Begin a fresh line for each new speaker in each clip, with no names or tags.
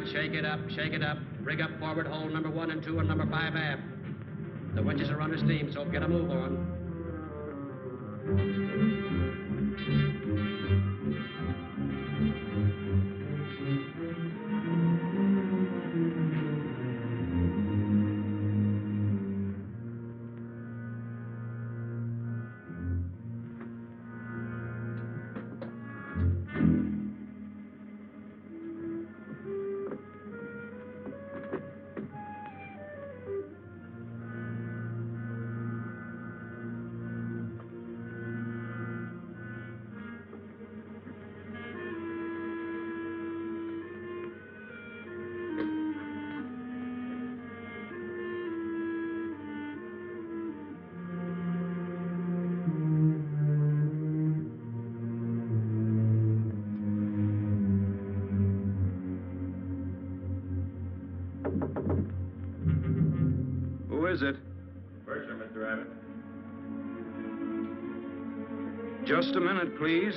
right, shake it up, shake it up. Rig up forward, hold number 1 and 2 and number 5 aft. The winches are under steam, so get a move on.
Who is it?
Bertram, Mr. Abbott.
Just a minute, please.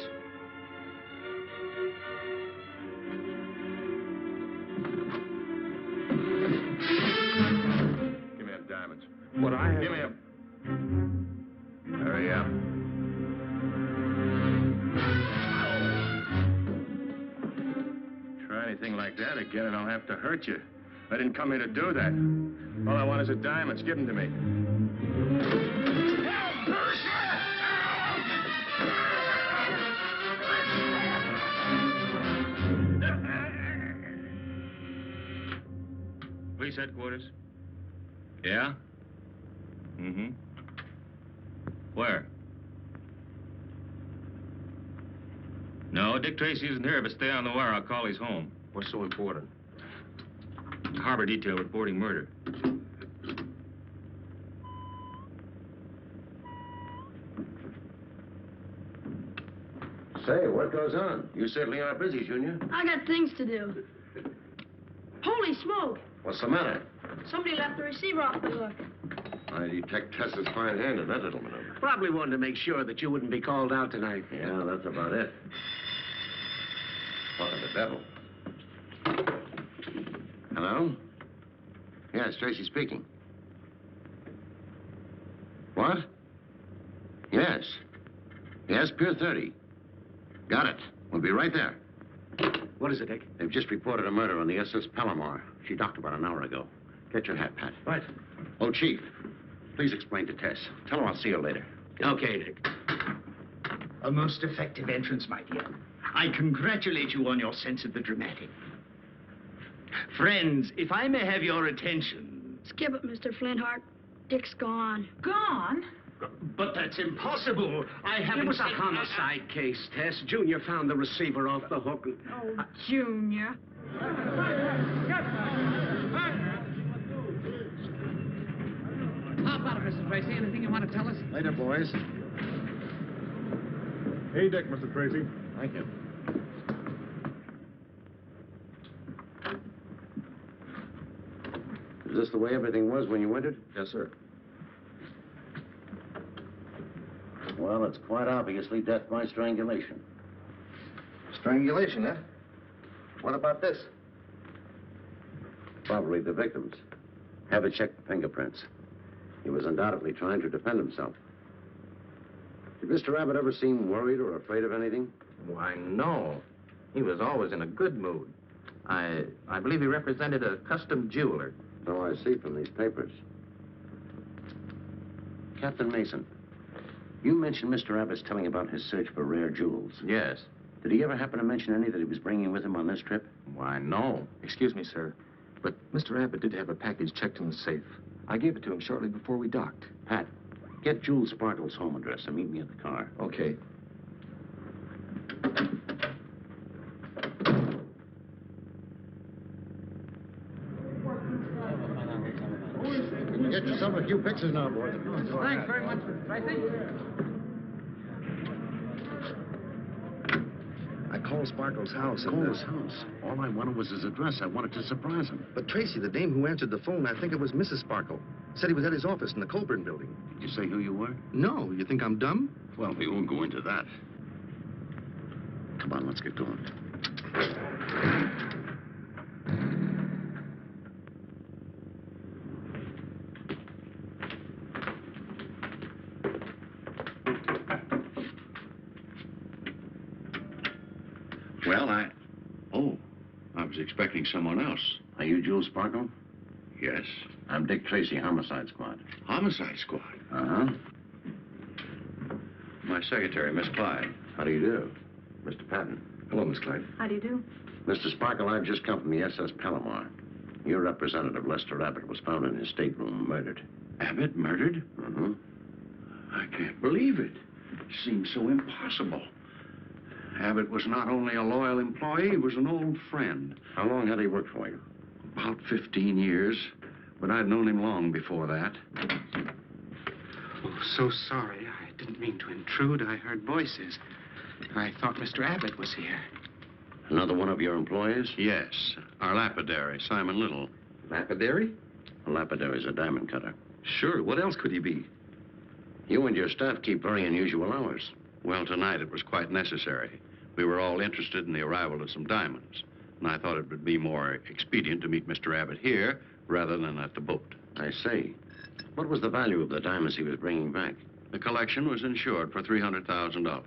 Give me them diamonds.
What I have...
Give me them. Hurry up. Try anything like that again and I'll have to hurt you. I didn't come here to do that. All I want is the diamonds. Give them to me. Police headquarters. Yeah? Mm-hmm. Where? No, Dick Tracy isn't here, but stay on the wire. I'll call his home.
What's so important?
Harbor detail reporting murder.
Say, what goes on? You certainly are busy, Junior.
I got things to do. Holy smoke!
What's the matter?
Somebody left the receiver off the hook.
I detect Tessa's fine hand in that little maneuver.
Probably wanted to make sure that you wouldn't be called out tonight.
Yeah, that's about it. What the devil? Hello? Yes, Tracy speaking. What? Yes. Yes, Pier 30. Got it. We'll be right there.
What is it, Dick?
They've just reported a murder on the SS Palomar. She docked about an hour ago. Get your hat, Pat.
What?
Oh, Chief, please explain to Tess. Tell her I'll see her later.
Okay, Dick.
A most effective entrance, my dear. I congratulate you on your sense of the dramatic. Friends, if I may have your attention...
Skip it, Mr. Flintheart. Dick's gone.
Gone?
But that's impossible. I haven't...
It was a homicide case, Tess. Junior found the receiver off the hook.
Oh, Junior.
How about it, Mr. Tracy? Anything you want to tell us?
Later, boys.
Hey, Dick, Mr. Tracy.
Thank you. Is this the way everything was when you entered?
Yes, sir.
Well, it's quite obviously death by strangulation.
Strangulation, huh? What about this?
Probably the victim's. Have it check the fingerprints. He was undoubtedly trying to defend himself. Did Mr. Abbott ever seem worried or afraid of anything?
Why, no. He was always in a good mood. I believe he represented a custom jeweler.
So I see from these papers. Captain Mason, you mentioned Mr. Abbott's telling about his search for rare jewels.
Yes.
Did he ever happen to mention any that he was bringing with him on this trip?
Why, no.
Excuse me, sir, but Mr. Abbott did have a package checked in the safe. I gave it to him shortly before we docked.
Pat, get Jules Sparkle's home address and meet me at the car.
Okay.
Get yourself a few pictures now, boys.
Thanks very much, Mr. Tracy.
I called Sparkle's house and...
Called his house? All I wanted was his address. I wanted to surprise him.
But Tracy, the dame who answered the phone, I think it was Mrs. Sparkle, said he was at his office in the Colburn building.
Did you say who you were?
No, you think I'm dumb?
Well, we won't go into that. Come on, let's get going.
Well, Oh, I was expecting someone else.
Are you Jules Sparkle?
Yes.
I'm Dick Tracy, Homicide Squad.
Homicide Squad.
Uh-huh.
My secretary, Miss Clyde.
How do you do? Mr. Patton.
Hello, Miss Clyde.
How do you do?
Mr. Sparkle, I've just come from the SS Palomar. Your representative, Lester Abbott, was found in his stateroom, murdered.
Abbott murdered?
Mm-hmm.
I can't believe it. It seems so impossible. Abbott was not only a loyal employee, he was an old friend.
How long had he worked for you?
About 15 years, but I'd known him long before that.
Oh, so sorry. I didn't mean to intrude. I heard voices. I thought Mr. Abbott was here.
Another one of your employees?
Yes, our lapidary, Simon Little.
Lapidary?
A lapidary's a diamond cutter.
Sure. What else could he be?
You and your staff keep very unusual hours.
Well, tonight it was quite necessary. We were all interested in the arrival of some diamonds, and I thought it would be more expedient to meet Mr. Abbott here rather than at the boat.
I see. What was the value of the diamonds he was bringing back?
The collection was insured for $300,000.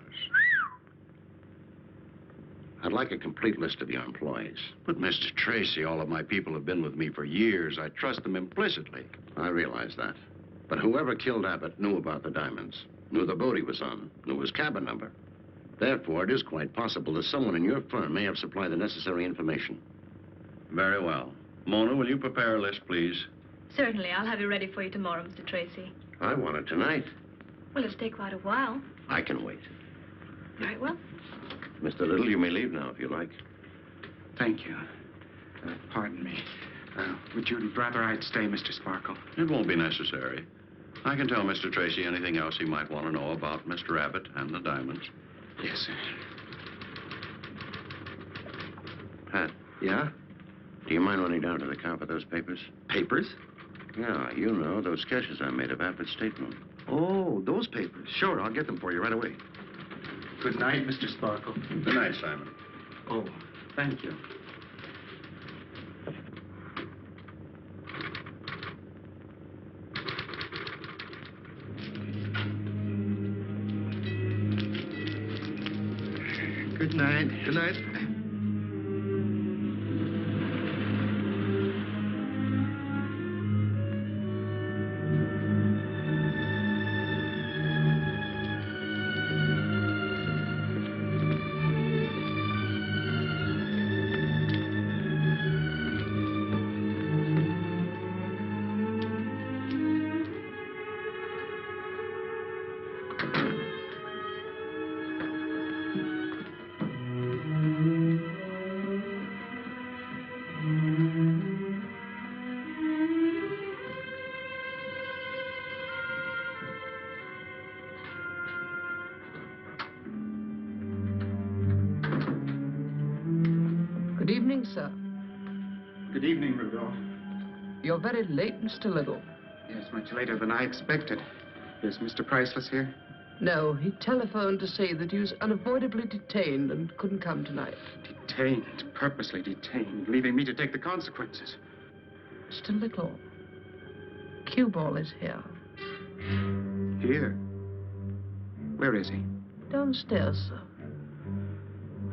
I'd like a complete list of your employees.
But, Mr. Tracy, all of my people have been with me for years. I trust them implicitly.
I realize that. But whoever killed Abbott knew about the diamonds, knew the boat he was on, knew his cabin number. Therefore, it is quite possible that someone in your firm may have supplied the necessary information.
Very well. Mona, will you prepare a list, please?
Certainly. I'll have it ready for you tomorrow, Mr. Tracy.
I want it tonight.
Well, it'll take quite a while.
I can wait.
Very well.
Mr. Little, you may leave now if you like.
Thank you. Pardon me. Would you rather I'd stay, Mr. Sparkle?
It won't be necessary. I can tell Mr. Tracy anything else he might want to know about Mr. Abbott and the diamonds.
Yes, sir.
Pat,
Yeah?
do you mind running down to the car for those papers?
Papers?
Yeah, you know, those sketches I made of Abbott's stateroom.
Oh, those papers. Sure, I'll get them for you right away.
Good night, Mr. Sparkle.
Good night, Simon.
Oh, thank you. Good night.
Good night.
Good evening, sir.
Good evening, Rudolph.
You're very late, Mr. Little.
Yes, much later than I expected. Is Mr. Priceless here?
No, he telephoned to say that he was unavoidably detained and couldn't come tonight.
Detained, purposely detained, leaving me to take the consequences.
Mr. Little, Cueball is here.
Here? Where is he?
Downstairs, sir.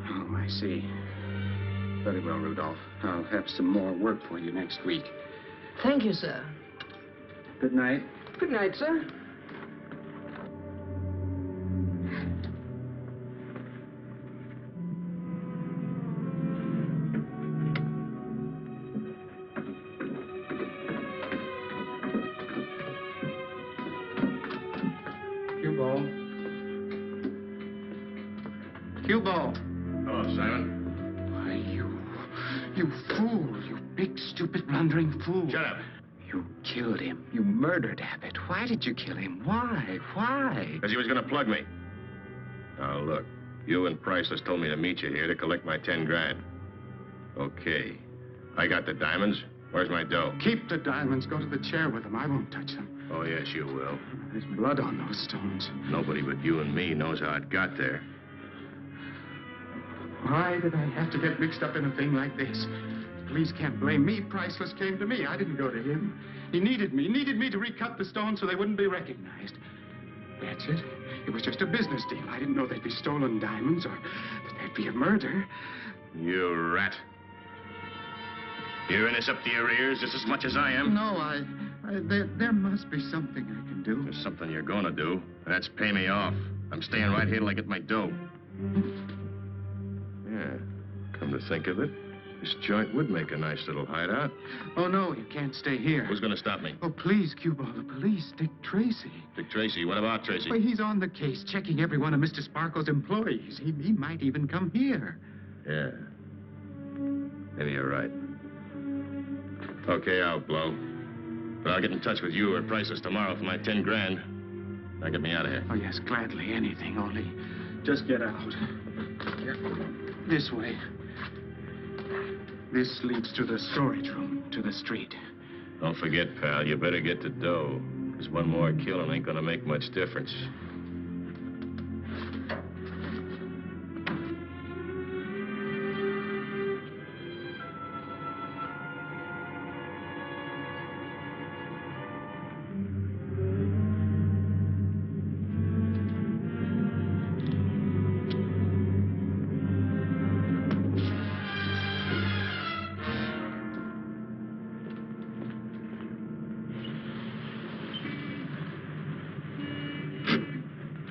Oh, I see. Very well, Rudolph. I'll have some more work for you next week.
Thank you, sir.
Good night.
Good night, sir.
Cueball. Cueball.
Hello, Simon.
Why, you fool. You big, stupid, blundering fool.
Shut up.
You killed him. You murdered Abbott. Why did you kill him? Why? Why?
Because he was going to plug me. Now, look. You and Priceless told me to meet you here to collect my 10 grand. Okay. I got the diamonds. Where's my dough?
Keep the diamonds. Go to the chair with them. I won't touch them.
Oh, yes, you will.
There's blood on those stones.
Nobody but you and me knows how it got there.
Why did I have to get mixed up in a thing like this? Police can't blame me. Priceless came to me. I didn't go to him. He needed me to recut the stones so they wouldn't be recognized. That's it. It was just a business deal. I didn't know they'd be stolen diamonds or that there'd be a murder.
You rat. You're in this up to your ears just as much as I am.
No, there must be something I can do.
There's something you're gonna do, and that's pay me off. I'm staying right here till I get my dough. Yeah, come to think of it, this joint would make a nice little hideout.
Oh, no, you can't stay here.
Who's gonna stop me?
Oh, please, Cueball, the police. Dick Tracy.
Dick Tracy. What about Tracy?
Well, he's on the case, checking every one of Mr. Sparkle's employees. He might even come here.
Yeah. Maybe you're right. Okay, I'll blow. But I'll get in touch with you or Priceless tomorrow for my 10 grand. Now get me out of here.
Oh, yes, gladly, anything, only just get out. Careful. This way. This leads to the storage room, to the street.
Don't forget, pal, you better get the dough. Because one more killing ain't gonna make much difference.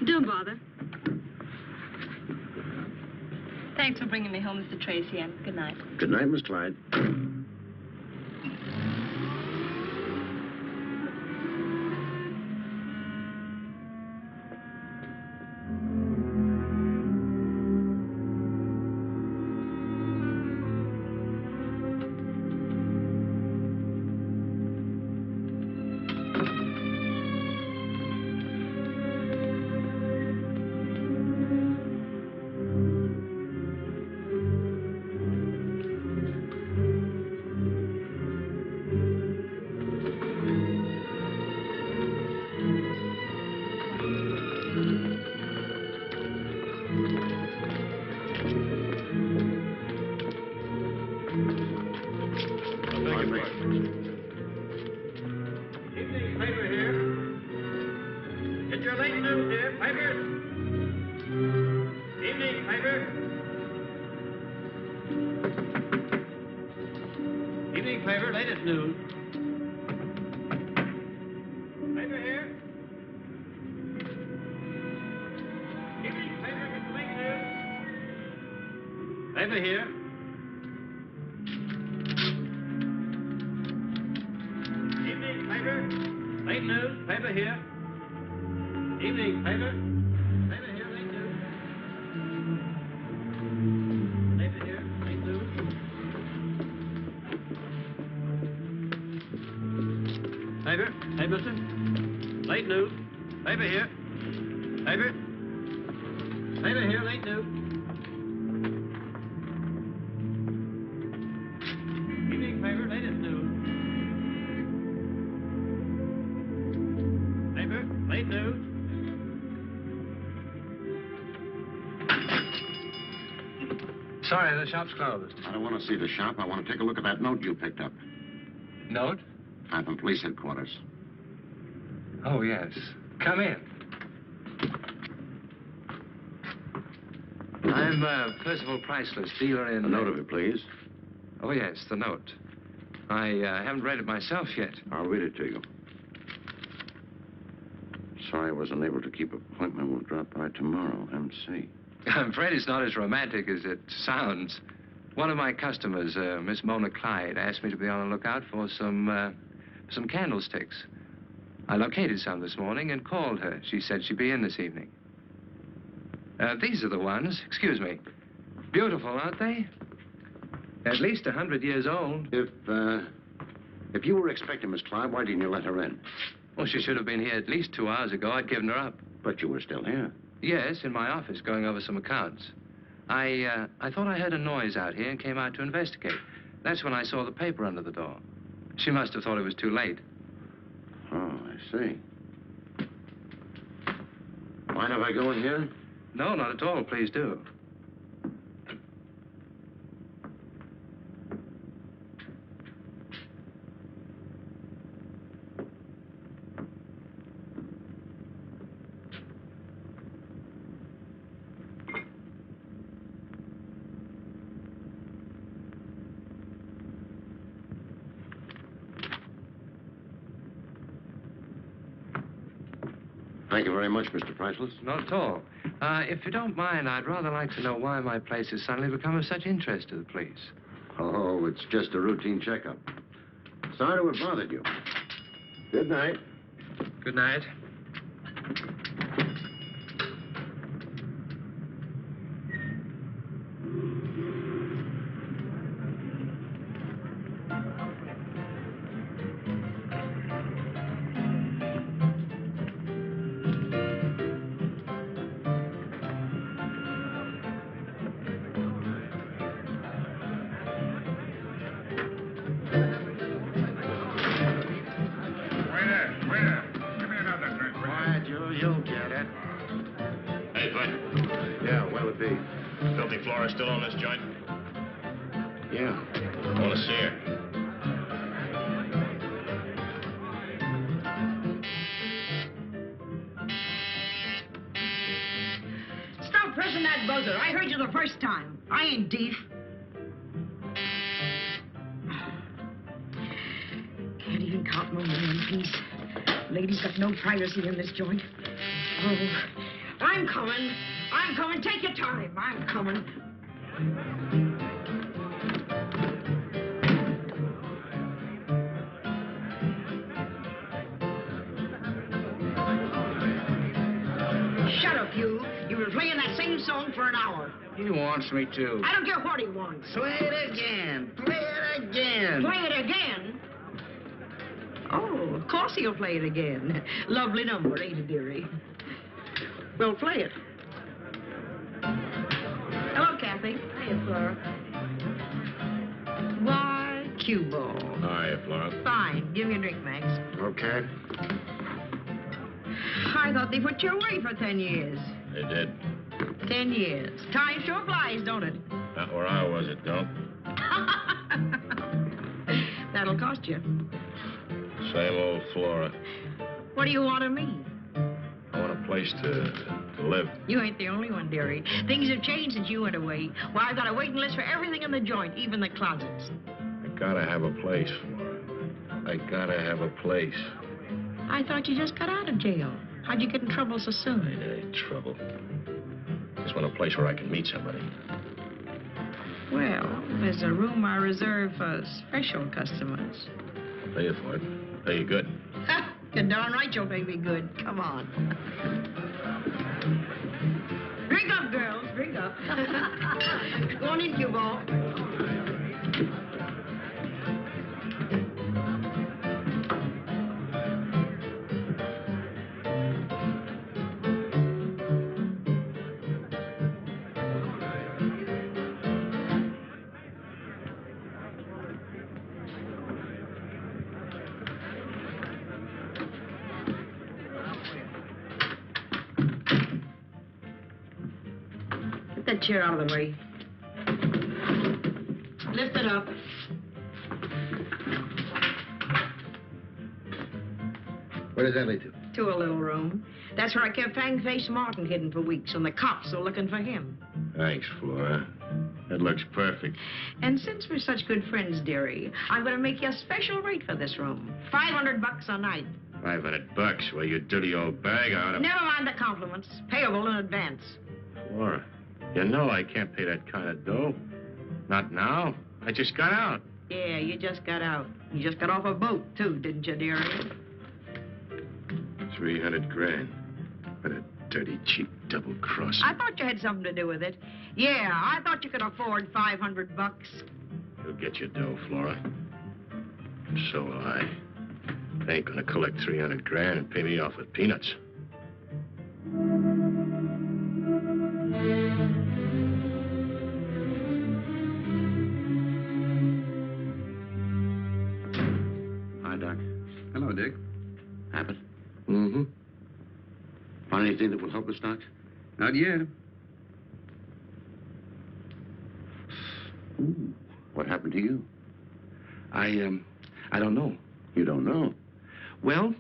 Don't bother. Thanks for bringing me home, Mr. Tracy, and good night.
Good night, Miss Clyde.
Evening paper here. Get your late news here, paper. Evening paper. Evening paper, latest news. Paper here. Evening paper, get the late news. Paper here. Late news, paper here. Evening paper. Paper here, late news. Paper here, late news. Paper, hey, mister. Late news. Paper here. Paper. Paper here, late news. Evening paper, latest news. Late news.
Sorry, the shop's closed.
I don't want to see the shop. I want to take a look at that note you picked up.
Note?
I'm from police headquarters.
Oh, yes. Come in. I'm Percival Priceless, dealer in...
A note of it, please.
Oh, yes, the note. I haven't read it myself yet.
I'll read it to you. Sorry I wasn't able to keep appointment. We'll drop by tomorrow, MC.
I'm afraid it's not as romantic as it sounds. One of my customers, Miss Mona Clyde, asked me to be on the lookout for some candlesticks. I located some this morning and called her. She said she'd be in this evening. These are the ones. Excuse me. Beautiful, aren't they? At least 100 years old.
If you were expecting Miss Clyde, why didn't you let her in?
Well, she should have been here at least 2 hours ago. I'd given her up.
But you were still here.
Yes, in my office, going over some accounts. I thought I heard a noise out here and came out to investigate. That's when I saw the paper under the door. She must have thought it was too late.
Oh, I see. Mind if I go in here?
No, not at all. Please do.
Thank you very much, Mr. Priceless.
Not at all. If you don't mind, I'd rather like to know why my place has suddenly become of such interest to the police.
Oh, it's just a routine checkup. Sorry to have bothered you. Good night.
Good night.
You'll get it.
Hey, Bud.
Yeah, what'll it be?
Filthy Flora still on this joint?
Yeah.
I want to see her.
Stop pressing that buzzer. I heard you the first time. I ain't deaf. Can't even count my money in peace. Ladies got no privacy in this joint. Oh, I'm coming. I'm coming. Take your time. I'm coming. Shut up, you. You've been playing that same song for an hour.
He wants me to.
I don't care what he wants.
Play it again. Play it again.
Play it again? Oh, of course he'll play it again. Lovely number, ain't it, dearie? Well, play it. Hello, Kathy. Hiya, Flora. Why, Cueball.
Hiya, Flora.
Fine. Give me a drink, Max.
Okay.
I thought they put you away for 10 years.
They did.
10 years. Time sure flies, don't it?
Not where I was, it don't.
That'll cost you.
Same old Flora.
What do you want of me?
I want a place to live.
You ain't the only one, dearie. Things have changed since you went away. Why, I've got a waiting list for everything in the joint, even the closets.
I gotta have a place, Flora. I gotta have a place.
I thought you just got out of jail. How'd you get in trouble so soon?
Ain't any trouble. Just want a place where I can meet somebody.
Well, there's a room I reserve for special customers.
I'll pay you for it. Pay you good.
You're darn right you'll pay me good. Come on. Drink up, girls. Drink up. Go on in, Cueball. That chair out of the way. Lift it up.
Where does that lead to?
To a little room. That's where I kept Fang-Face Martin hidden for weeks when the cops were looking for him.
Thanks, Flora. That looks perfect.
And since we're such good friends, dearie, I'm going to make you a special rate for this room. $500 a night.
$500? Well, you dirty old bag. I ought to...
Never mind the compliments. Payable in advance.
Flora, you know I can't pay that kind of dough. Not now. I just got out.
Yeah, you just got out. You just got off a boat, too, didn't you, dearie?
300 grand. What a dirty, cheap double-cross.
I thought you had something to do with it. Yeah, I thought you could afford $500.
You'll get your dough, Flora. And so will I. They ain't gonna collect 300 grand and pay me off with peanuts.
Hi, Doc.
Hello, Dick.
Abbott.
Mm-hmm.
Find anything that will help us, Doc?
Not yet.
Ooh. What happened to you?
I don't know.
You don't know?
Well,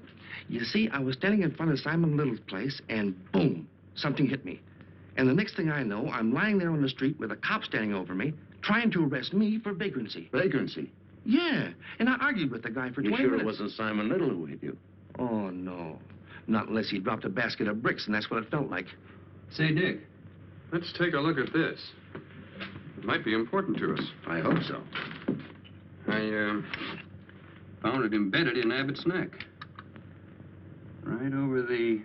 you see, I was standing in front of Simon Little's place, and boom, something hit me. And the next thing I know, I'm lying there on the street with a cop standing over me, trying to arrest me for vagrancy.
Vagrancy?
Yeah, and I argued with the guy for 20
You sure
minutes.
it wasn't Simon Little who hit you?
Oh, no.
Not unless he dropped a basket of bricks, and that's what it felt like.
Say, Dick, let's take a look at this. It might be important to us.
I hope so.
I found it embedded in Abbott's neck. Right over the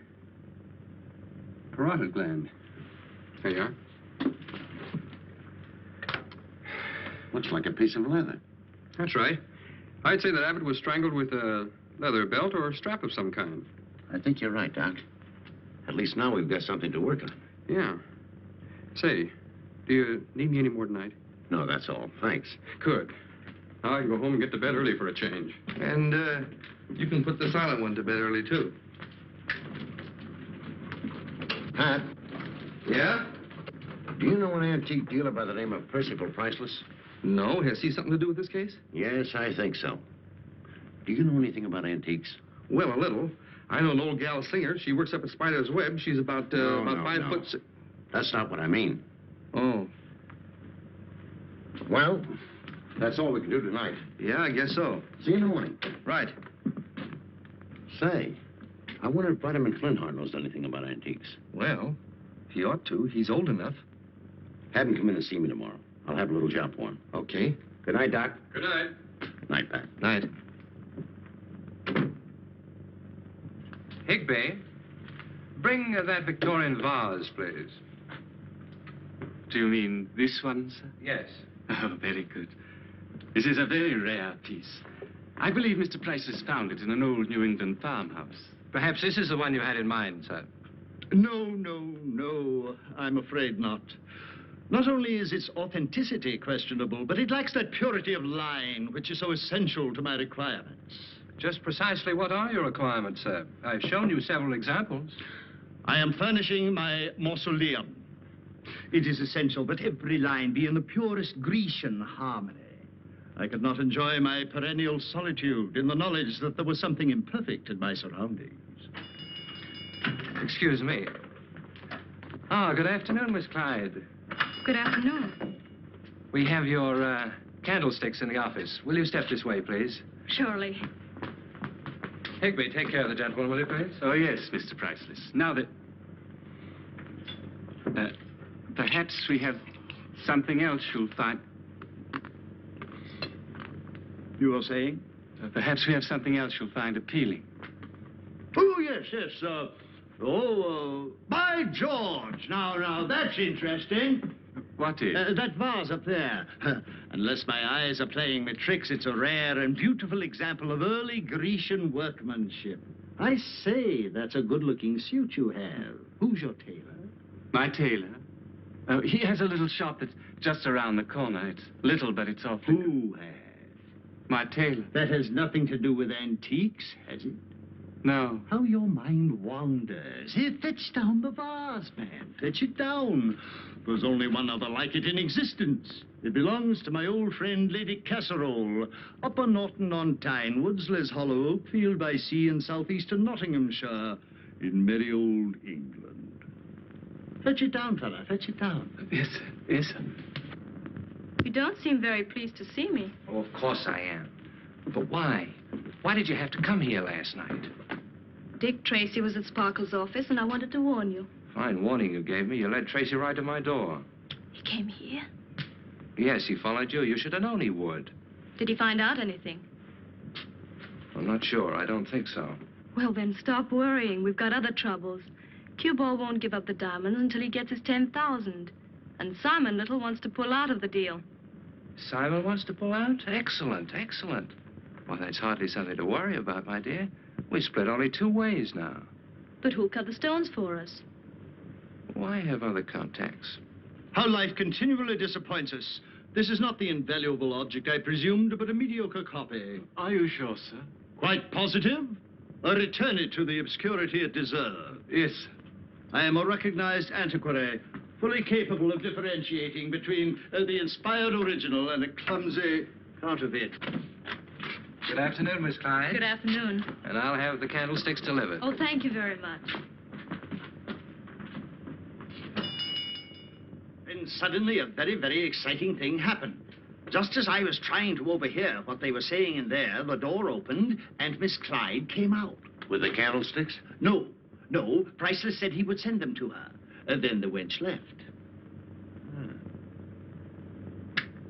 parotid gland. There you are.
Looks like a piece of leather.
That's right. I'd say that Abbott was strangled with a leather belt or a strap of some kind.
I think you're right, Doc. At least now we've got something to work on.
Yeah. Say, do you need me any more tonight?
No, that's all. Thanks.
Good. Now I can go home and get to bed early for a change.
And, you can put the silent one to bed early, too.
Pat?
Yeah?
Do you know an antique dealer by the name of Percival Priceless?
No. Has he something to do with this case?
Yes, I think so. Do you know anything about antiques?
Well, a little. I know an old gal singer. She works up at Spider's Web. She's about 5 foot...
That's not what I mean.
Oh.
Well, that's all we can do tonight.
Yeah, I guess so.
See you in the morning.
Right.
Say, I wonder if Vitamin Flintheart knows anything about antiques.
Well, he ought to. He's old enough.
Have him come in and see me tomorrow. I'll have a little job for him.
Okay.
Good night, Doc.
Good night.
Night, Pat.
Night.
Higby, bring that Victorian vase, please.
Do you mean this one, sir?
Yes.
Oh, very good. This is a very rare piece. I believe Mr. Priceless found it in an old New England farmhouse.
Perhaps this is the one you had in mind, sir.
No. I'm afraid not. Not only is its authenticity questionable, but it lacks that purity of line which is so essential to my requirements.
Just precisely what are your requirements, sir? I've shown you several examples.
I am furnishing my mausoleum. It is essential that every line be in the purest Grecian harmony. I could not enjoy my perennial solitude in the knowledge that there was something imperfect in my surroundings.
Excuse me. Ah, good afternoon, Miss Clyde.
Good afternoon.
We have your candlesticks in the office. Will you step this way, please?
Surely.
Higby, take care of the gentleman, will you, please?
Oh, yes, Mr. Priceless. Now that... perhaps we have something else you'll find...
You were saying?
Perhaps we have something else you'll find appealing.
Oh, yes. By George! Now, that's interesting.
What is?
That vase up there. Unless my eyes are playing me tricks, it's a rare and beautiful example of early Grecian workmanship. I say, that's a good-looking suit you have. Who's your tailor?
My tailor? He has a little shop that's just around the corner. It's little, but it's awfully...
Who has?
My tailor.
That has nothing to do with antiques, has it?
No.
How your mind wanders. Here, fetch down the vase, man. Fetch it down. There's only one other like it in existence. It belongs to my old friend, Lady Casserole, Upper Norton-on-Tyne, Woodsley's Hollow, Oakfield by Sea in southeastern Nottinghamshire, in merry old England. Fetch it down, fella. Fetch it down.
Yes, sir. Yes, sir.
You don't seem very pleased to see me.
Oh, of course I am. But why? Why did you have to come here last night?
Dick Tracy was at Sparkle's office, and I wanted to warn you.
Fine warning you gave me. You led Tracy right to my door.
He came here?
Yes, he followed you. You should have known he would.
Did he find out anything?
I'm not sure. I don't think so.
Well, then stop worrying. We've got other troubles. Cueball won't give up the diamonds until he gets his 10,000. And Simon Little wants to pull out of the deal.
Simon wants to pull out? Excellent. Well, that's hardly something to worry about, my dear. We split only 2 ways now.
But who'll cut the stones for us?
Why have other contacts?
How life continually disappoints us. This is not the invaluable object I presumed, but a mediocre copy.
Are you sure, sir?
Quite positive? Or return it to the obscurity it deserves.
Yes, sir.
I am a recognized antiquary, fully capable of differentiating between the inspired original and a clumsy counterfeit.
Good afternoon, Miss Clyde.
Good afternoon.
And I'll have the candlesticks delivered.
Oh, thank you very much.
Then suddenly a very, very exciting thing happened. Just as I was trying to overhear what they were saying in there, the door opened and Miss Clyde came out.
With the candlesticks?
No. Priceless said he would send them to her. Then the wench left.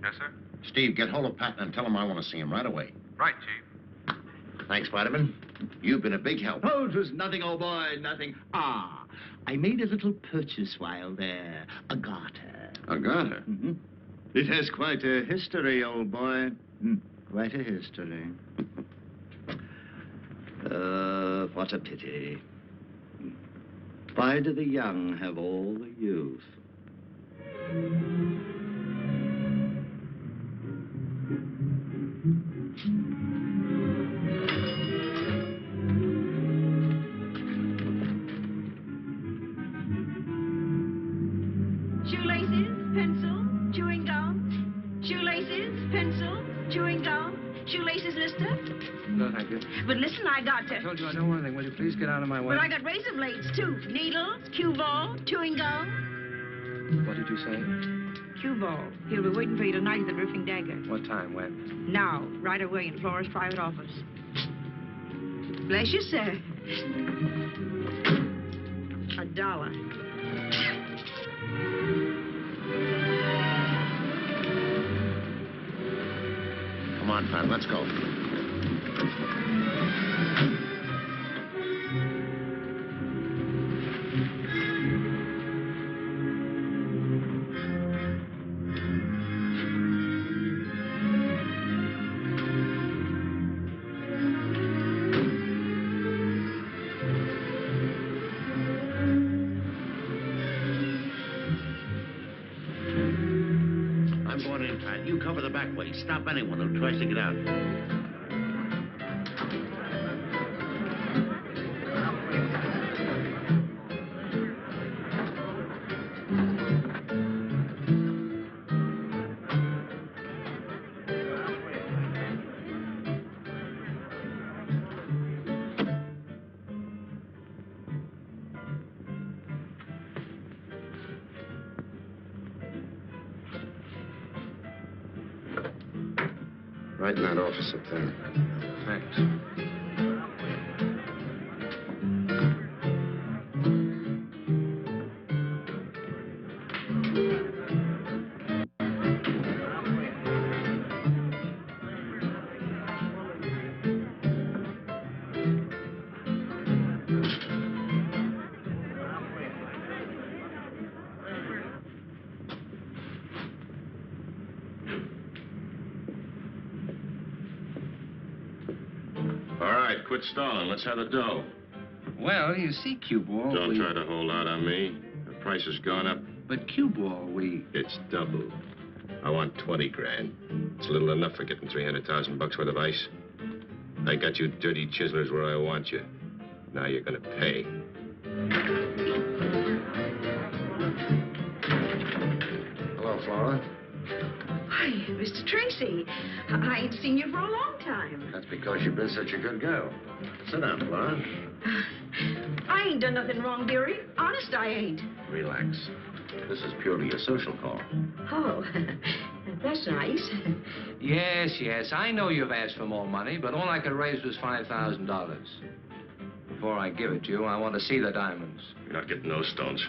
Yes, sir?
Steve, get hold of Patton and tell him I want to see him right away.
Right, Chief.
Thanks, Spiderman. You've been a big help.
Oh, it was nothing, old boy, nothing. Ah, I made a little purchase while there. A garter.
A garter?
Mm-hmm. It has quite a history, old boy. Quite a history. What a pity. Why do the young have all the youth?
Shoelaces, pencil, chewing gum. Shoelaces, pencil, chewing gum. Shoelaces, mister?
No, thank you.
But listen, I got
I told you I don't want anything. Will you please get out of my way?
But I got razor blades, too. Needles, Cueball, chewing gum.
What did you say?
Cueball. He'll be waiting for you tonight at the Roofing Dagger.
What time? When?
Now, right away in Flora's private office. Bless you, sir. $1.
Come on, Pat, let's go. I'm going in, Pat. You cover the back way. Stop anyone who tries to get out.
Right in that office up there.
Thanks.
All right, quit stalling. Let's have the dough.
Well, you see, Cueball,
Don't try to hold out on me. The price has gone up.
But Cueball,
It's double. I want 20 grand. It's little enough for getting 300,000 bucks worth of ice. I got you dirty chiselers where I want you. Now you're gonna pay.
Hello, Flora.
Why, Mr. Tracy, I ain't seen you for a long time.
That's because you've been such a good girl. Sit down, Flora.
I ain't done nothing wrong, dearie. Honest, I ain't.
Relax. This is purely a social call.
Oh, that's nice.
Yes, I know you've asked for more money, but all I could raise was $5,000. Before I give it to you, I want to see the diamonds.
You're not getting those stones.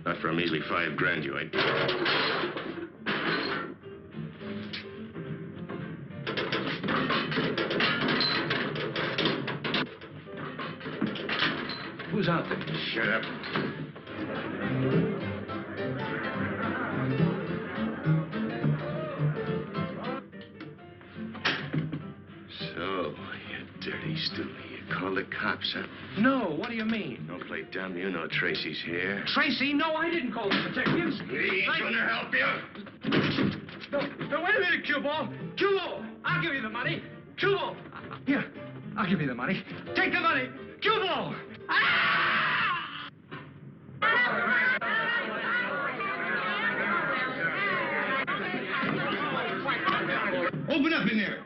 Not for a measly 5 grand, you ain't.
Who's out there?
Shut up. So, you dirty stoolie. You call the cops, huh?
No, what do you mean?
Don't play dumb. You know Tracy's here.
Tracy, no, I didn't call the detectives.
He's gonna help you.
No, wait a minute, Cueball. Cueball, I'll give you the money. Cueball. Here, I'll give you the money. Take the money. Cueball.
Open up in there.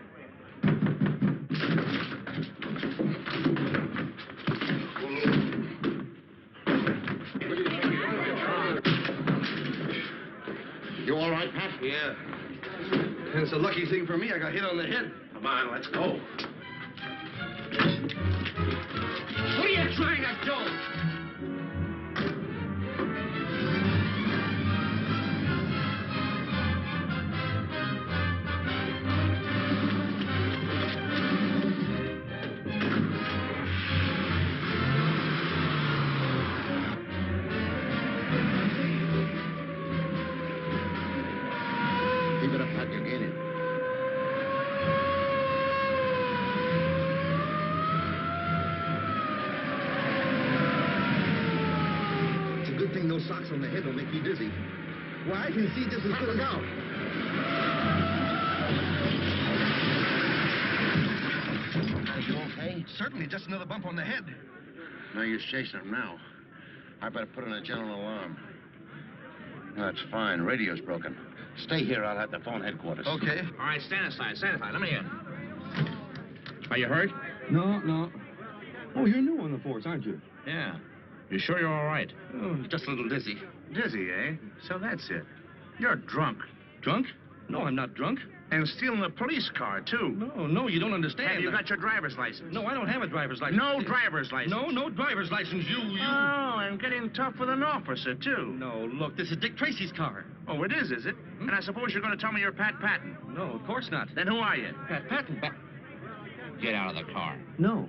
You all right, Pat?
Yeah. And it's a lucky thing for me I got hit on the head.
Come on, let's go.
socks on the head will make me dizzy. Well, I can see just as good as out.
Are you okay?
Certainly, just another bump on the head.
No use chasing him now. I better put in a general alarm. That's fine. Radio's broken. Stay here. I'll have to phone headquarters.
Okay.
All right, stand aside. Let me in. Are you hurt?
No. Oh, you're new on the force, aren't you?
Yeah. You sure you're all right?
Oh, just a little dizzy.
Dizzy, eh? So that's it. You're drunk.
Drunk? No, I'm not drunk.
And stealing a police car, too.
No, you don't understand.
Have you got your driver's license?
No, I don't have a driver's license.
No driver's license?
No driver's license. You...
Oh, and getting tough with an officer, too.
No, look, this is Dick Tracy's car.
Oh, it is it? And I suppose you're going to tell me you're Pat Patton.
No, of course not.
Then who are you?
Pat Patton.
Get out of the car.
No.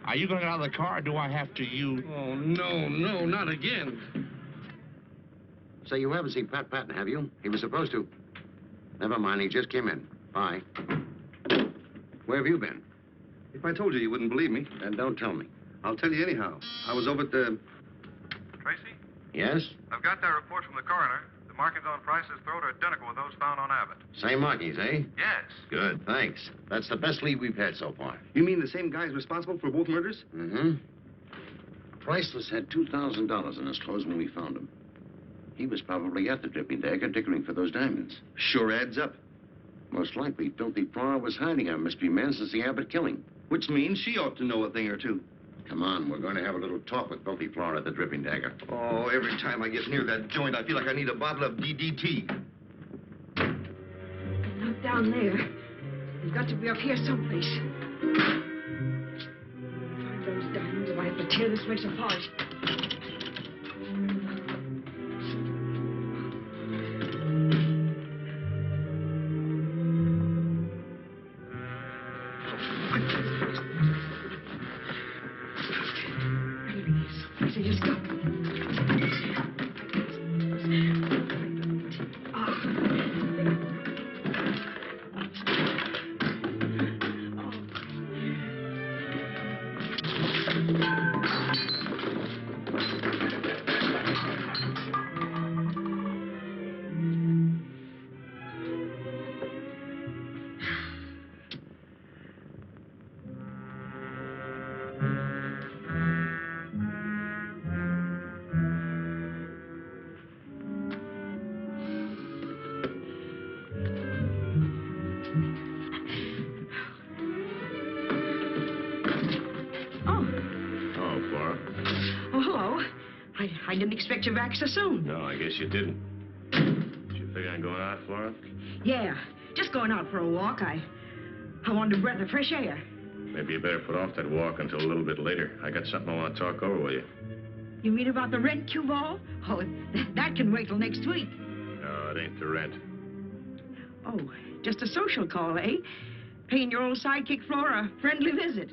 Are you going to get out of the car, or do I have to
Oh, no, not again.
So you haven't seen Pat Patton, have you? He was supposed to. Never mind, he just came in. Bye. Where have you been?
If I told you, you wouldn't believe me.
Then don't tell me.
I'll tell you anyhow. I was over at the...
Tracy?
Yes?
I've got that report from the coroner. The markings on Price's throat are identical with those found on Abbott.
Same markings, eh?
Yes.
Good, thanks. That's the best lead we've had so far.
You mean the same guy's responsible for both murders?
Mm-hmm. Priceless had $2,000 in his clothes when we found him. He was probably at the Dripping Dagger diggering for those diamonds.
Sure adds up.
Most likely, Filthy Flora was hiding our mystery man since the Abbott killing.
Which means she ought to know a thing or two.
Come on, we're going to have a little talk with Filthy Flora at the Dripping Dagger.
Oh, every time I get near that joint, I feel like I need a bottle of DDT.
Not down there. They've got to be up here someplace. Find those diamonds or I have to tear this place apart. I didn't expect you back so soon.
No, I guess you didn't. Did you figure on going out, Flora?
Yeah, just going out for a walk. I wanted a breath of fresh air.
Maybe you better put off that walk until a little bit later. I got something I want to talk over with you.
You mean about the rent, Cueball? Oh, that can wait till next week.
No, it ain't the rent.
Oh, just a social call, eh? Paying your old sidekick Flora a friendly visit.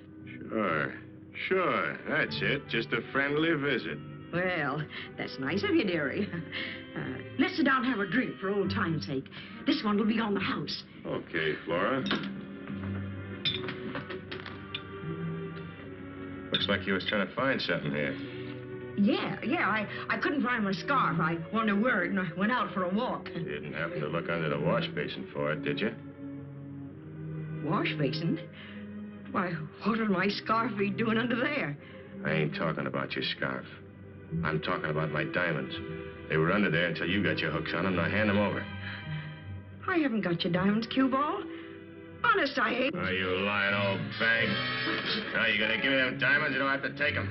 Sure. That's it. Just a friendly visit.
Well, that's nice of you, dearie. Let's sit down and have a drink for old time's sake. This one will be on the house.
Okay, Flora. Looks like you was trying to find something here.
Yeah. I couldn't find my scarf. I wanted a word and I went out for a walk.
You didn't happen to look under the wash basin for it, did you?
Wash basin? Why, what would my scarf be doing under there?
I ain't talking about your scarf. I'm talking about my diamonds. They were under there until you got your hooks on them. Now hand them over.
I haven't got your diamonds, Cueball. Honest, I ain't.
Oh, you lying old bag. Now, you gonna give me them diamonds? You don't have to take them.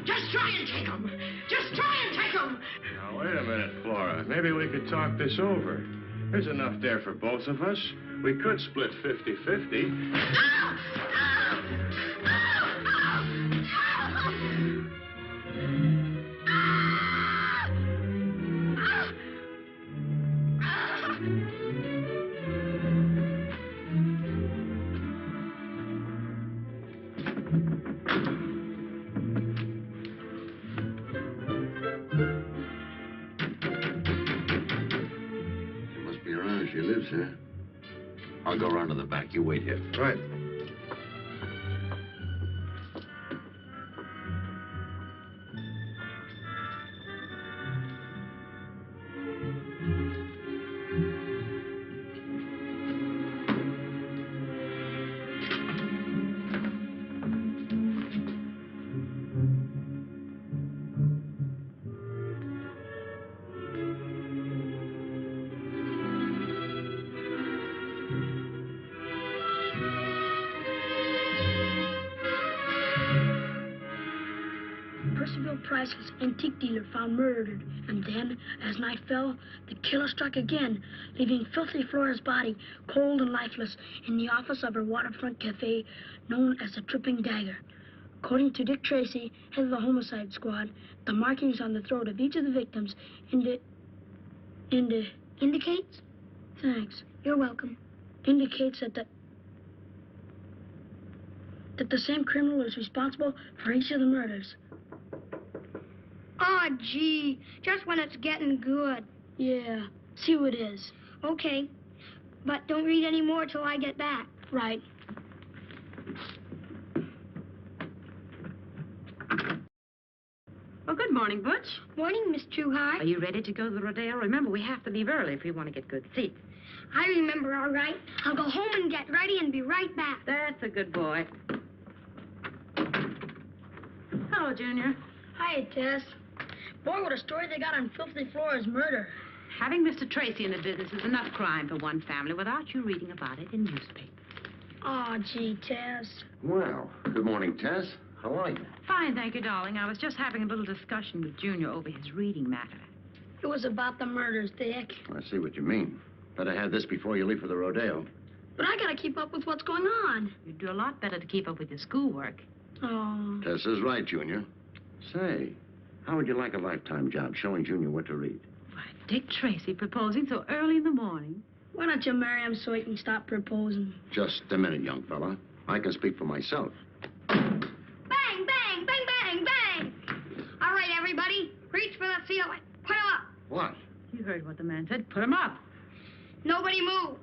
Just try and take them. Just try and take them.
Now, wait a minute, Flora. Maybe we could talk this over. There's enough there for both of us. We could split 50-50.
She lives here. I'll go around to the back. You wait here.
Right.
Price's antique dealer found murdered. And then, as night fell, the killer struck again, leaving Filthy Flora's body cold and lifeless in the office of her waterfront cafe known as the Tripping Dagger. According to Dick Tracy, head of the homicide squad, the markings on the throat of each of the victims indicates? Thanks. You're welcome. Indicates that the same criminal is responsible for each of the murders.
Oh, gee, just when it's getting good.
Yeah, see who it is.
Okay, but don't read any more till I get back.
Right.
Well, good morning, Butch.
Morning, Miss Trueheart.
Are you ready to go to the rodeo? Remember, we have to leave early if we want to get good seats.
I remember, all right. I'll go home and get ready and be right back.
That's a good boy. Hello, Junior.
Hiya, Tess. Boy, what a story they got on Filthy Flora's murder.
Having Mr. Tracy in the business is enough crime for one family without you reading about it in newspapers.
Oh, gee, Tess.
Well, good morning, Tess. How are you?
Fine, thank you, darling. I was just having a little discussion with Junior over his reading matter.
It was about the murders, Dick.
I see what you mean. Better have this before you leave for the rodeo.
But I gotta keep up with what's going on.
You'd do a lot better to keep up with your schoolwork.
Oh.
Tess is right, Junior. Say, how would you like a lifetime job showing Junior what to read?
Why, Dick Tracy proposing so early in the morning.
Why don't you marry him so he can stop proposing?
Just a minute, young fella. I can speak for myself.
Bang, bang, bang, bang, bang. All right, everybody, reach for the ceiling. Put him up.
What?
You heard what the man said. Put him up.
Nobody move.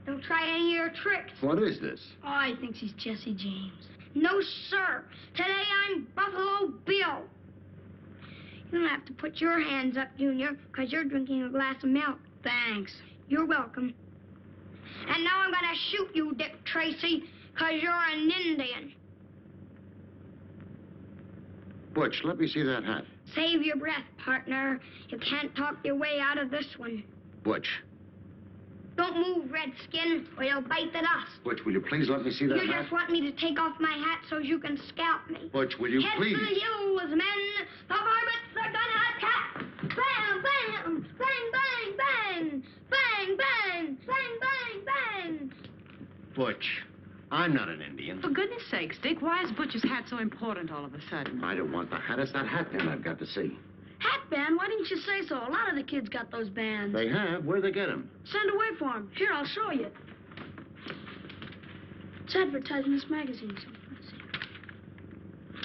Don't try any of your tricks.
What is this?
Oh, he thinks he's Jesse James.
No, sir. Today I'm Buffalo Bill. You don't have to put your hands up, Junior, because you're drinking a glass of milk.
Thanks.
You're welcome. And now I'm going to shoot you, Dick Tracy, because you're an Indian.
Butch, let me see that hat.
Save your breath, partner. You can't talk your way out of this one.
Butch.
Don't move, Redskin, or you'll bite the dust.
Butch, will you please let me see that
You
hat?
just want me to take off my hat so you can scalp me.
Butch, will you
Head
please?
for the hills, men. The varmints are gonna attack. Bam, bam, bang, bang, bang. Bang, bang, bang, bang, bang.
Butch, I'm not an Indian.
For goodness sakes, Dick, why is Butch's hat so important all of a sudden?
I don't want the hat. It's that hat band I've got to see.
Hat band? Why didn't you say so? A lot of the kids got those bands.
They have? Where'd they get them?
Send away for them. Here, I'll show you. It's advertised in this magazine. So let's see.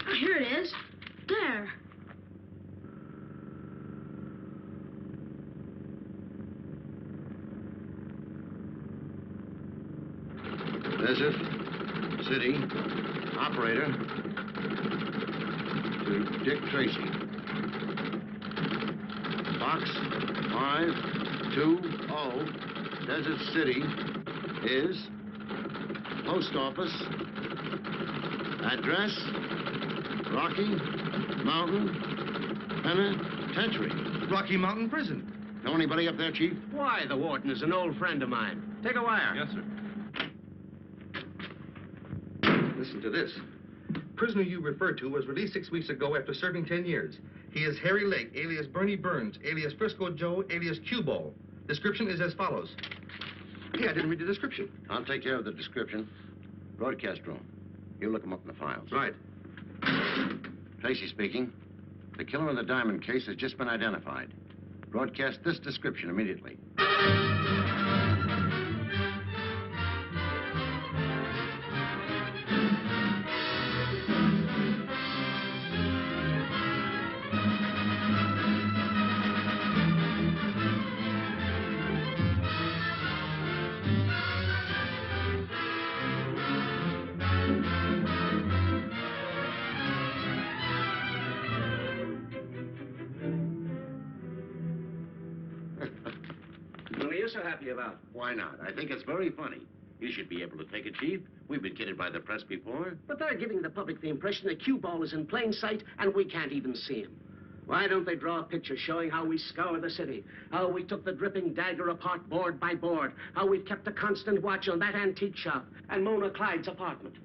Oh, here it is. There.
Desert City operator to Dick Tracy. Box 520, Desert City is post office. Address Rocky Mountain Penitentiary.
Rocky Mountain Prison.
Know anybody up there, Chief?
Why, the warden is an old friend of mine. Take a wire.
Yes, sir. Listen to this. Prisoner you referred to was released 6 weeks ago after serving 10 years. He is Harry Lake, alias Bernie Burns, alias Frisco Joe, alias Cueball. Description is as follows. Hey, I didn't read the description.
I'll take care of the description. Broadcast room. You look them up in the files.
Right.
Tracy speaking. The killer in the diamond case has just been identified. Broadcast this description immediately.
What are you so happy about?
Why not? I think it's very funny. You should be able to take it, Chief. We've been kidded by the press before.
But they're giving the public the impression that Cueball is in plain sight and we can't even see him. Why don't they draw a picture showing how we scour the city, how we took the dripping dagger apart board by board, how we've kept a constant watch on that antique shop and Mona Clyde's apartment?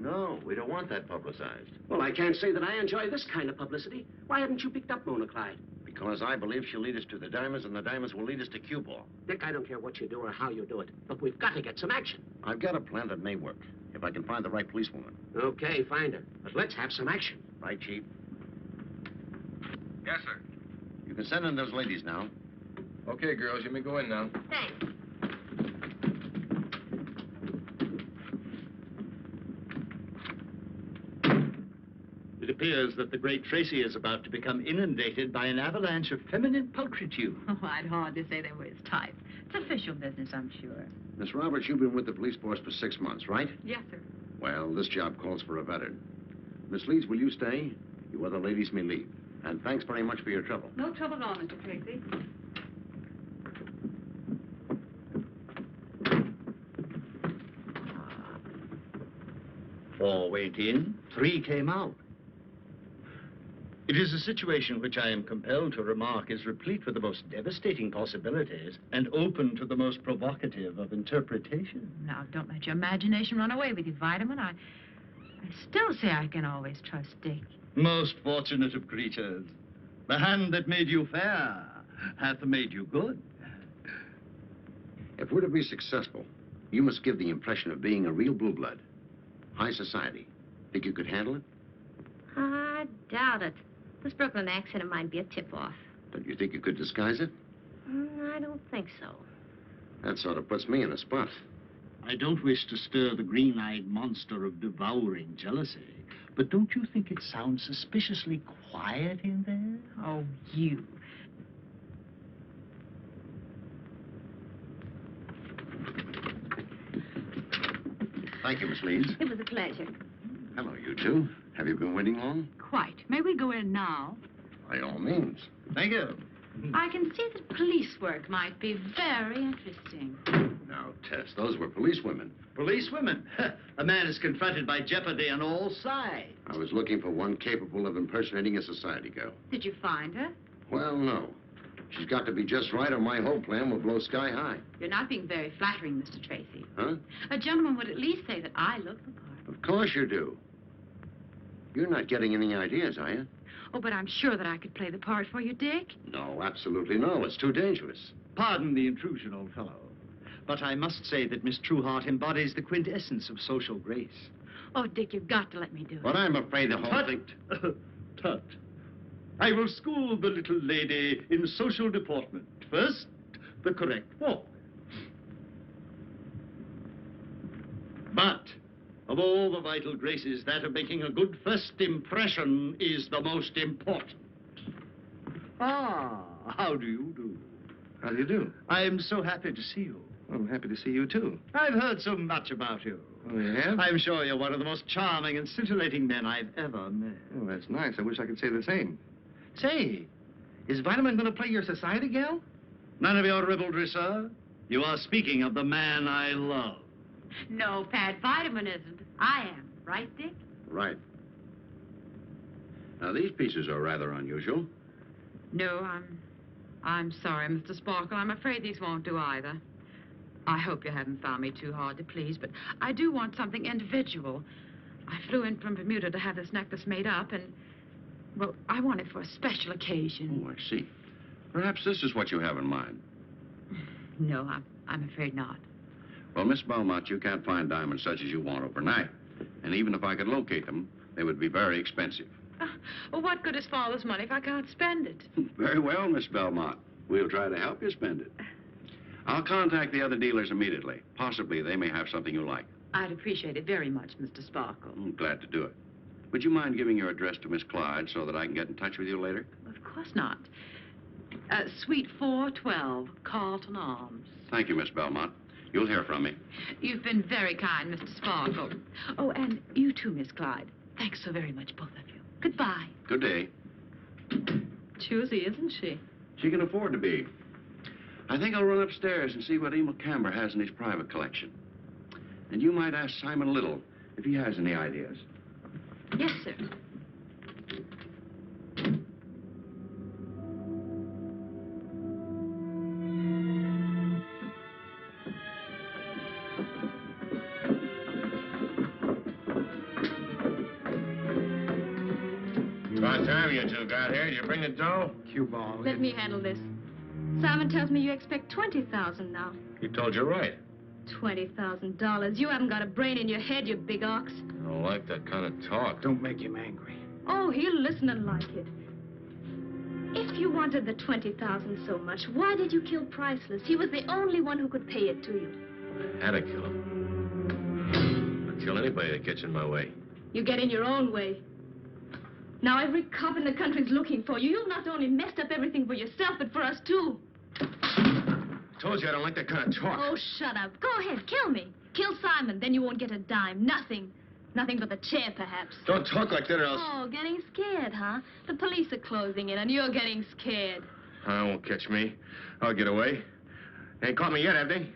No, we don't want that publicized.
Well, I can't say that I enjoy this kind of publicity. Why haven't you picked up Mona Clyde?
Because I believe she'll lead us to the diamonds, and the diamonds will lead us to Cueball.
Dick, I don't care what you do or how you do it, but we've got to get some action.
I've got a plan that may work, if I can find the right policewoman.
Okay, find her. But let's have some action.
Right, Chief?
Yes, sir.
You can send in those ladies now.
Okay, girls, you may go in now.
Thanks.
It appears that the great Tracy is about to become inundated by an avalanche of feminine pulchritude.
Oh, I'd hardly say they were his type. It's official business, I'm sure.
Miss Roberts, you've been with the police force for 6 months, right?
Yes, sir.
Well, this job calls for a veteran. Miss Leeds, will you stay? You other ladies may leave. And thanks very much for your trouble.
No trouble at all, Mr. Tracy.
Four went in, 3 came out. It is a situation which I am compelled to remark is replete with the most devastating possibilities and open to the most provocative of interpretation.
Now, don't let your imagination run away with you, Vitamin. I still say I can always trust Dick.
Most fortunate of creatures. The hand that made you fair hath made you good.
If we're to be successful, you must give the impression of being a real blue blood. High society. Think you could handle it?
I doubt it. This Brooklyn accent of mine be a tip-off.
Don't you think you could disguise it?
I don't think so.
That sort of puts me in a spot.
I don't wish to stir the green-eyed monster of devouring jealousy, but don't you think it sounds suspiciously quiet in there?
Oh, you.
Thank you, Miss Leeds.
It was a pleasure.
Hello, you two. Have you been waiting long?
Quite. May we go in now?
By all means.
Thank you.
I can see that police work might be very interesting.
Now, Tess, those were policewomen.
Policewomen? A man is confronted by jeopardy on all sides.
I was looking for one capable of impersonating a society girl.
Did you find her?
Well, no. She's got to be just right, or my whole plan will blow sky high.
You're not being very flattering, Mr. Tracy.
Huh?
A gentleman would at least say that I look the part.
Of course you do. You're not getting any ideas, are you?
Oh, but I'm sure that I could play the part for you, Dick.
No, absolutely no. It's too dangerous.
Pardon the intrusion, old fellow, but I must say that Miss Trueheart embodies the quintessence of social grace.
Oh, Dick, you've got to let me do it.
But I'm afraid the whole thing...
Tut. I will school the little lady in social deportment. First, the correct walk. But of all the vital graces, that of making a good first impression is the most important. Ah, how do you do?
How do you do?
I am so happy to see you.
I'm happy to see you, too.
I've heard so much about you.
Oh, you have?
I'm sure you're one of the most charming and scintillating men I've ever met.
Oh, that's nice. I wish I could say the same.
Say, is Vitamin going to play your society gal? None of your ribaldry, sir. You are speaking of the man I love.
No, Pat, Vitamin isn't. I am. Right, Dick?
Right. Now, these pieces are rather unusual.
No, I'm sorry, Mr. Sparkle. I'm afraid these won't do either. I hope you haven't found me too hard to please, but I do want something individual. I flew in from Bermuda to have this necklace made up, and, well, I want it for a special occasion.
Oh, I see. Perhaps this is what you have in mind.
No, I'm afraid not.
Well, Miss Belmont, you can't find diamonds such as you want overnight. And even if I could locate them, they would be very expensive.
Well, what good is father's money if I can't spend it?
Very well, Miss Belmont. We'll try to help you spend it. I'll contact the other dealers immediately. Possibly they may have something you like.
I'd appreciate it very much, Mr. Sparkle.
I'm glad to do it. Would you mind giving your address to Miss Clyde so that I can get in touch with you later?
Of course not. Suite 412, Carlton Arms.
Thank you, Miss Belmont. You'll hear from me.
You've been very kind, Mr. Sparkle. Oh, and you too, Miss Clyde. Thanks so very much, both of you. Goodbye.
Good day.
Choosy, isn't she?
She can afford to be. I think I'll run upstairs and see what Emil Camber has in his private collection. And you might ask Simon Little if he has any ideas.
Yes, sir.
time you two got here? Did you bring the dough?
Cueball.
Let me handle this. Simon tells me you expect $20,000 now.
He told you right.
$20,000. You haven't got a brain in your head, you big ox.
I don't like that kind of talk.
Don't make him angry.
Oh, he'll listen and like it. If you wanted the $20,000 so much, why did you kill Priceless? He was the only one who could pay it to you.
I had to kill him. I'd kill anybody that gets in my way.
You get in your own way. Now every cop in the country's looking for you. You've not only messed up everything for yourself, but for us, too.
Told you I don't like that kind of talk.
Oh, shut up. Go ahead, kill me. Kill Simon, then you won't get a dime. Nothing. Nothing but the chair, perhaps.
Don't talk like that or else...
Oh, getting scared, huh? The police are closing in, and you're getting scared.
Won't catch me. I'll get away. They ain't caught me yet, have they?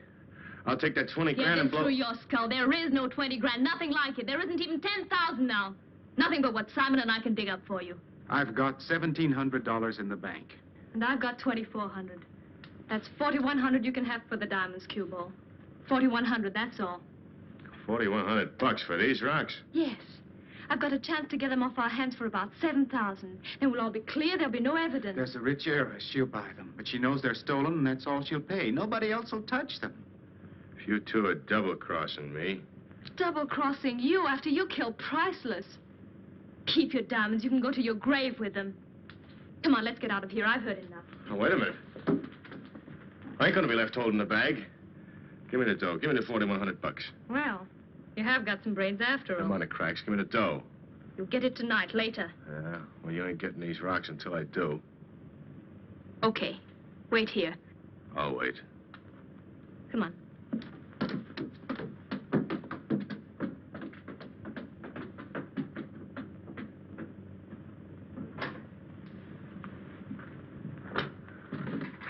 I'll take that 20 grand and blow...
through your skull. There is no 20 grand. Nothing like it. There isn't even 10,000 now. Nothing but what Simon and I can dig up for you.
I've got $1,700 in the bank.
And I've got 2,400. That's 4,100 you can have for the diamonds, Cueball. 4,100, that's all.
$4,100 for these rocks?
Yes. I've got a chance to get them off our hands for about 7,000. Then we'll all be clear. There'll be no evidence.
There's a rich heiress. She'll buy them. But she knows they're stolen, and that's all she'll pay. Nobody else will touch them.
If you two are double-crossing me...
Double-crossing you after you killed Priceless. Keep your diamonds. You can go to your grave with them. Come on, let's get out of here. I've heard enough.
Oh, wait a minute. I ain't gonna be left holding the bag. Give me the dough. Give me the $4,100.
Well, you have got some brains after all.
Come on, the cracks. Give me the dough.
You'll get it tonight, later.
Yeah, well, you ain't getting these rocks until I do.
Okay. Wait here.
I'll wait.
Come on.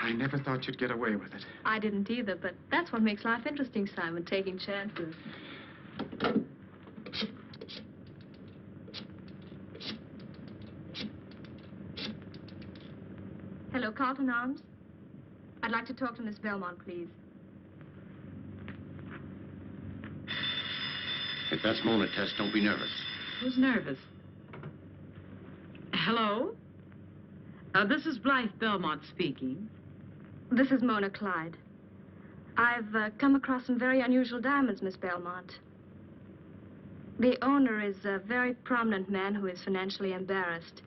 I never thought you'd get away with it.
I didn't either, but that's what makes life interesting, Simon, taking chances. Hello, Carlton Arms. I'd like to talk to Miss Belmont, please.
If that's Mona, Tess, don't be nervous.
Who's nervous? Hello? This is Blythe Belmont speaking.
This is Mona Clyde. I've come across some very unusual diamonds, Miss Belmont. The owner is a very prominent man who is financially embarrassed.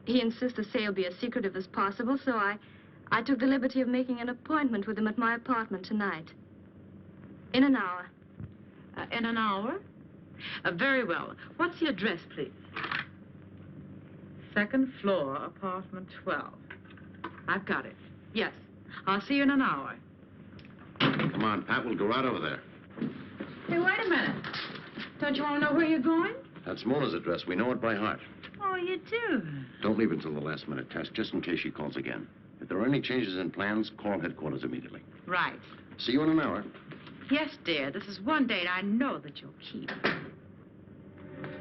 He insists the sale be as secretive as possible, so I took the liberty of making an appointment with him at my apartment tonight. In an hour.
In an hour? Very well. What's the address, please? 2nd floor, apartment 12. I've got it. Yes. I'll see you in an hour.
Come on, Pat, we'll go right over there.
Hey, wait a minute. Don't you want to know where you're going?
That's Mona's address. We know it by heart.
Oh, you do?
Don't leave until the last minute, Tess, just in case she calls again. If there are any changes in plans, call headquarters immediately.
Right.
See you in an hour.
Yes, dear. This is one date I know that you'll keep.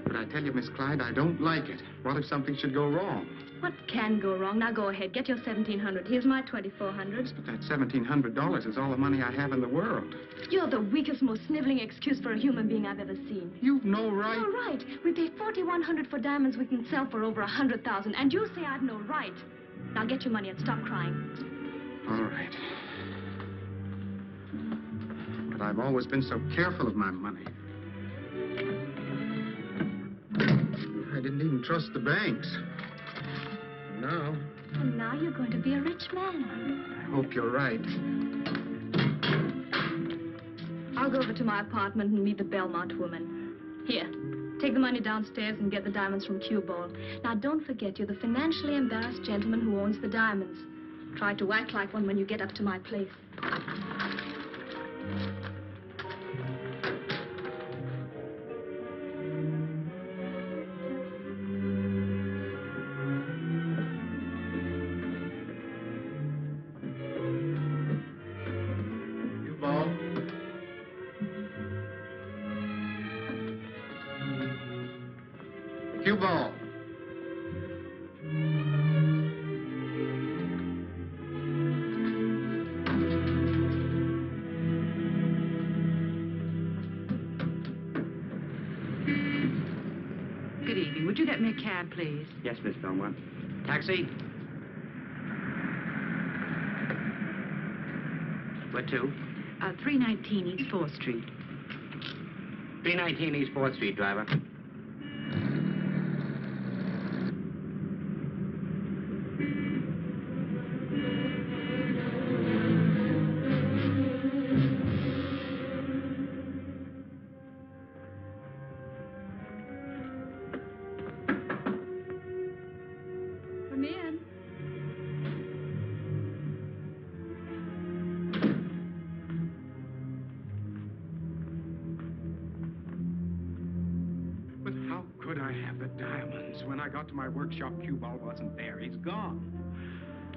But I tell you, Miss Clyde, I don't like it. What if something should go wrong?
What can go wrong? Now go ahead. Get your 1,700. Here's my 2,400.
But that $1,700 is all the money I have in the world.
You're the weakest, most sniveling excuse for a human being I've ever seen.
You've no right.
No right. We pay $4,100 for diamonds we can sell for over 100,000, and you say I've no right. Now get your money and stop crying.
All right. But I've always been so careful of my money. I didn't even trust the banks. No.
And now you're going to be a rich man.
I hope you're right.
I'll go over to my apartment and meet the Belmont woman. Here, take the money downstairs and get the diamonds from Cueball. Now, don't forget, you're the financially embarrassed gentleman who owns the diamonds. Try to act like one when you get up to my place.
Cueball.
Good evening, walking. Would you get me a cab, please?
Yes, Miss Belmont.
Taxi? Where to?
319 East 4th Street.
319 East 4th Street, driver.
Come in.
But how could I have the diamonds? When I got to my workshop, Cueball wasn't there. He's gone.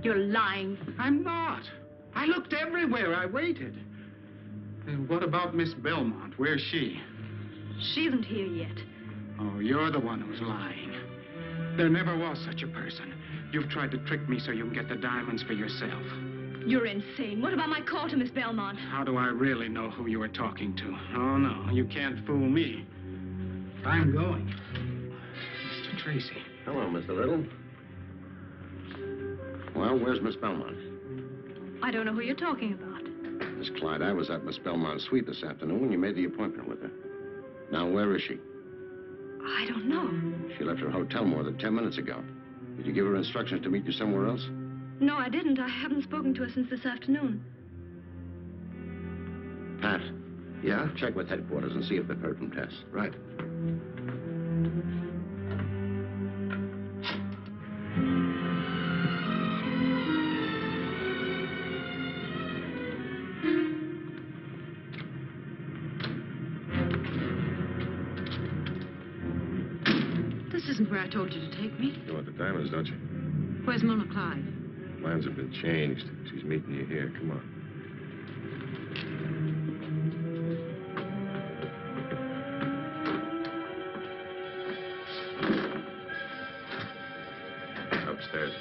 You're lying.
I'm not. I looked everywhere. I waited. And what about Miss Belmont? Where's she?
She isn't here yet.
Oh, you're the one who's lying. There never was such a person. You've tried to trick me so you can get the diamonds for yourself.
You're insane. What about my call to Miss Belmont?
How do I really know who you were talking to? Oh, no, you can't fool me. I'm going. Mr. Tracy.
Hello, Mr. Little. Well, where's Miss Belmont?
I don't know who you're talking about.
Miss Clyde, I was at Miss Belmont's suite this afternoon when you made the appointment with her. Now, where is she?
I don't know.
She left her hotel more than 10 minutes ago. Did you give her instructions to meet you somewhere else?
No, I didn't. I haven't spoken to her since this afternoon.
Pat. Yeah? Check with headquarters and see if they've heard from Tess. Right.
This isn't where I told you to take me.
You want the diamonds, don't you?
Where's Mona Clyde?
Plans have been changed. She's meeting you here. Come on. Upstairs.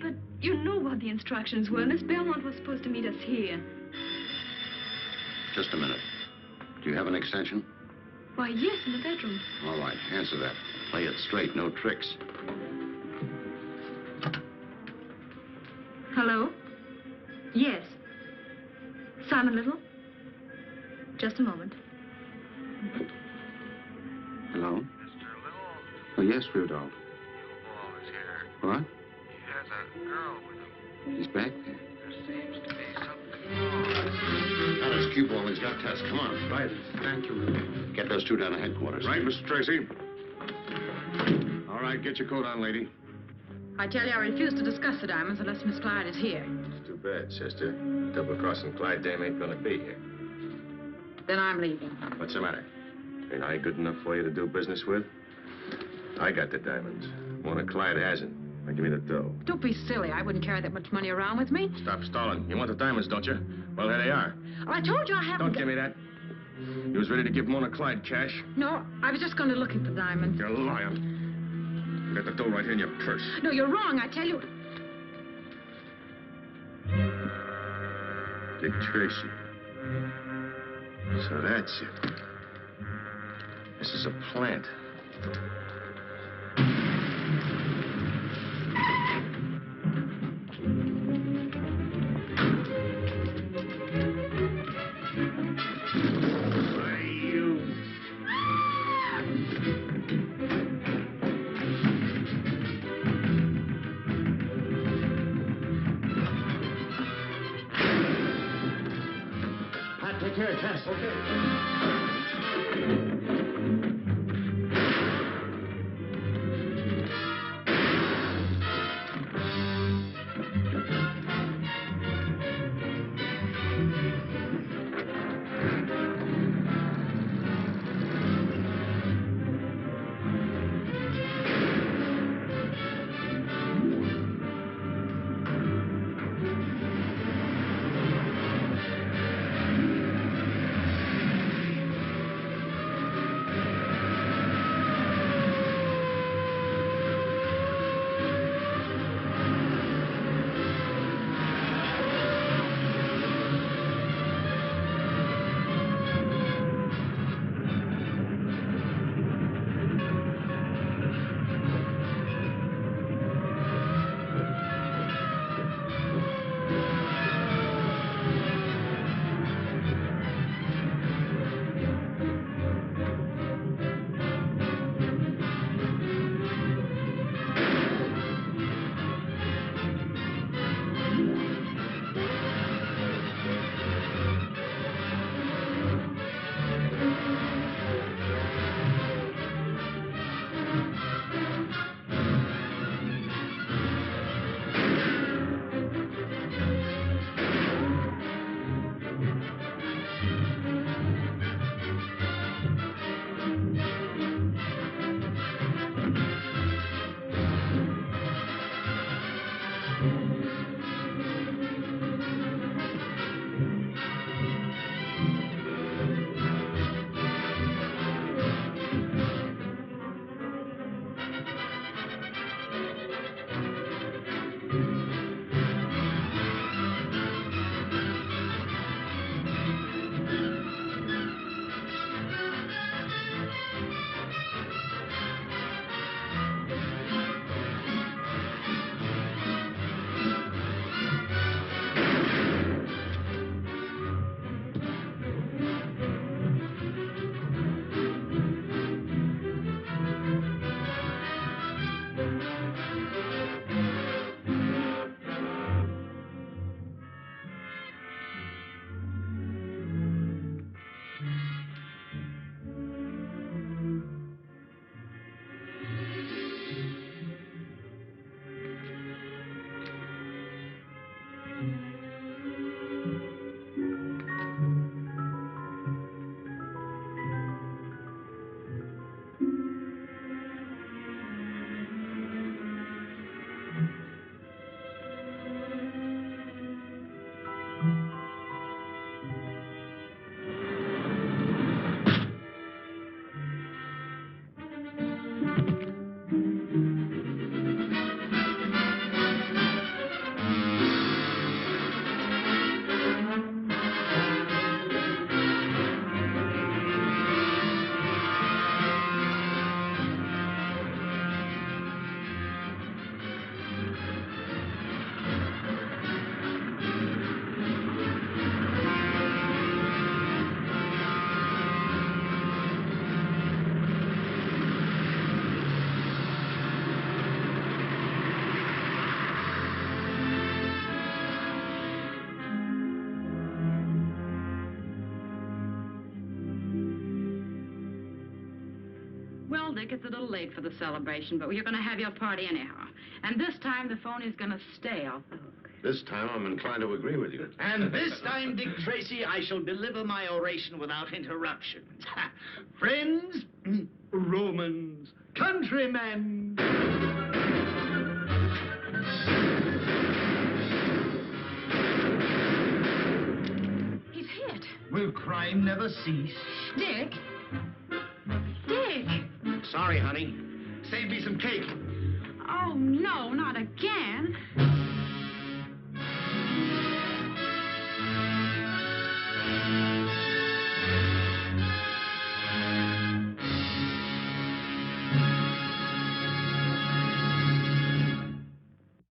But you know what the instructions were. Miss Belmont was supposed to meet us here.
Just a minute. Do you have an extension?
Why, yes, in the bedroom.
All right, answer that. Play it straight, no tricks.
Hello? Yes. Simon Little? Just a moment.
Hello?
Mr. Little,
Oh, yes, Rudolph.
Cueball is here.
What?
He has a girl with him.
He's back there.
There seems to be something wrong.
That is Cueball. He's got Tess. Come on.
Right. Thank you, Rudolph.
Get those two down to headquarters.
Right, Mr. Tracy. All right, get your coat on, lady.
I tell you, I refuse to discuss the diamonds unless Miss Clyde is here.
It's too bad, sister. Double-crossing Clyde dame ain't gonna be here.
Then I'm leaving.
What's the matter? Ain't I good enough for you to do business with? I got the diamonds. Mona Clyde hasn't. Now give me the dough.
Don't be silly. I wouldn't carry that much money around with me.
Stop stalling. You want the diamonds, don't you? Well, here they are.
Oh, I told you I haven't...
Don't give me that. You was ready to give Mona Clyde cash.
No, I was just going to looking for diamonds.
You're lying. You got the dough right here in your purse.
No, you're wrong. I tell you...
Dick Tracy. So that's it. This is a plant.
Pat, take care of Tess. Okay.
Well, Dick, it's a little late for the celebration, but you're going to have your party anyhow. And this time, the phone is going to stay off the hook.
This time, I'm inclined to agree with you.
And this time, Dick Tracy, I shall deliver my oration without interruption. Friends, Romans, countrymen.
He's hit.
Will crime never cease?
Dick. Dick.
Sorry, honey.
Save me some cake.
Oh, no, not again.